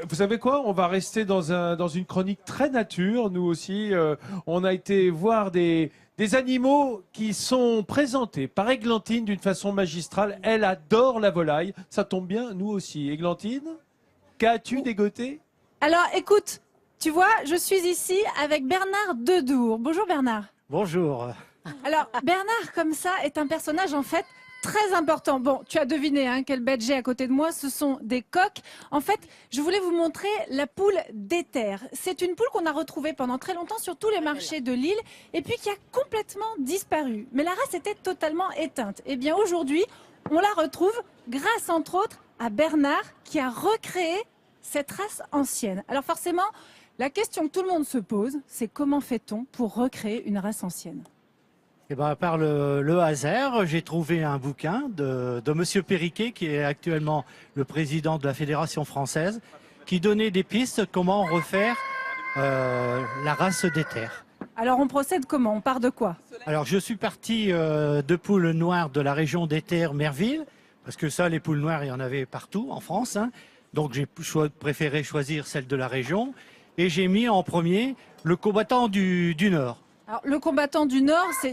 vous savez quoi? On va rester dans une chronique très nature. Nous aussi, on a été voir des animaux qui sont présentés par Églantine d'une façon magistrale. Elle adore la volaille. Ça tombe bien, nous aussi. Églantine, qu'as-tu dégoté? Alors, écoute, tu vois, je suis ici avec Bernard Dedour. Bonjour Bernard. Bonjour. Alors, Bernard, comme ça, est un personnage en fait très important. Bon, tu as deviné hein, quelle bête j'ai à côté de moi, ce sont des coqs. En fait, je voulais vous montrer la poule d'éther. C'est une poule qu'on a retrouvée pendant très longtemps sur tous les marchés de l'île et puis qui a complètement disparu. Mais la race était totalement éteinte. Eh bien, aujourd'hui, on la retrouve grâce, entre autres, à Bernard qui a recréé cette race ancienne. Alors forcément, la question que tout le monde se pose, c'est comment fait-on pour recréer une race ancienne ? Eh ben, par le hasard, j'ai trouvé un bouquin de Monsieur Périquet, qui est actuellement le président de la Fédération française, qui donnait des pistes comment refaire la race d'éther. Alors on procède comment? On part de quoi? Alors je suis parti de poules noires de la région d'éther-Merville, parce que ça, les poules noires, il y en avait partout en France, hein. Donc j'ai préféré choisir celle de la région, et j'ai mis en premier le combattant du Nord. Alors, le combattant du Nord, c'est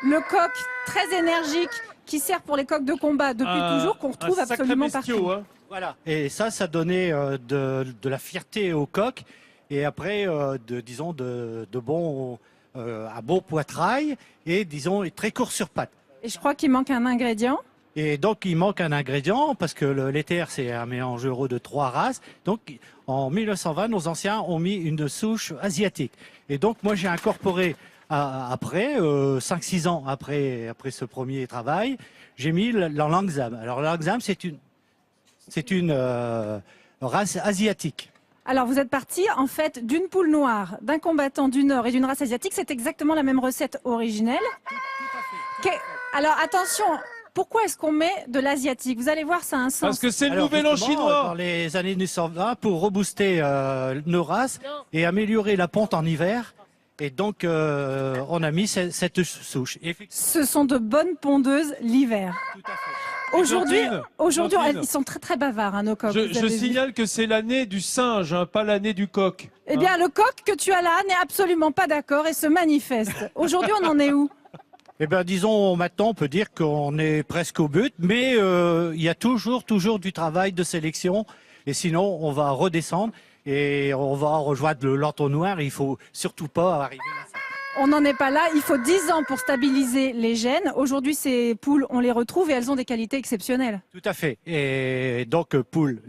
le coq très énergique qui sert pour les coqs de combat depuis toujours, qu'on retrouve absolument partout. Hein. Voilà. Et ça donnait de la fierté au coq, et après, disons, un bon poitrail, et disons, très court sur pattes. Et je crois qu'il manque un ingrédient. Et donc, il manque un ingrédient, parce que l'éther, c'est un mélange euro de 3 races. Donc, en 1920, nos anciens ont mis une souche asiatique. Et donc, moi, j'ai incorporé, après, 5-6 ans après ce premier travail, j'ai mis le Langzam. Alors, le Langzam, c'est une race asiatique. Alors, vous êtes parti, en fait, d'une poule noire, d'un combattant du Nord et d'une race asiatique. C'est exactement la même recette originelle. Tout à fait. Alors, attention. Pourquoi est-ce qu'on met de l'asiatique? Vous allez voir, ça a un sens. Parce que c'est le Alors, nouvel an chinois. Dans les années 1920, pour rebooster nos races et améliorer la ponte en hiver. Et donc, on a mis cette souche. Ce sont de bonnes pondeuses l'hiver. Tout à fait. Aujourd'hui, ils sont très très bavards, hein, nos coqs. Je signale que c'est l'année du singe, hein, pas l'année du coq. Eh bien, le coq que tu as là n'est absolument pas d'accord et se manifeste. Aujourd'hui, on en est où? Eh bien, disons, maintenant, on peut dire qu'on est presque au but, mais il y a toujours du travail de sélection. Et sinon, on va redescendre et on va rejoindre l'entonnoir. Il faut surtout pas arriver à ça. On n'en est pas là. Il faut 10 ans pour stabiliser les gènes. Aujourd'hui, ces poules, on les retrouve et elles ont des qualités exceptionnelles. Tout à fait. Et donc, poules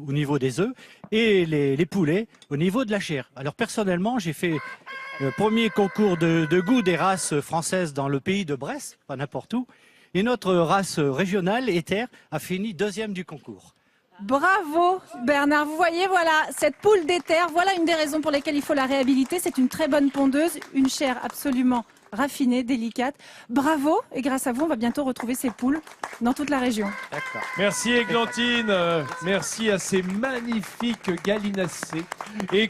au niveau des œufs et les poulets au niveau de la chair. Alors, personnellement, j'ai fait le premier concours de goût des races françaises dans le pays de Bresse, pas n'importe où. Et notre race régionale, Éther, a fini 2e du concours. Bravo Bernard, vous voyez, voilà, cette poule d'éther, voilà une des raisons pour lesquelles il faut la réhabiliter. C'est une très bonne pondeuse, une chair absolument raffinée, délicate. Bravo, et grâce à vous, on va bientôt retrouver ces poules dans toute la région. D'accord. Merci Églantine, merci à ces magnifiques gallinacés. Et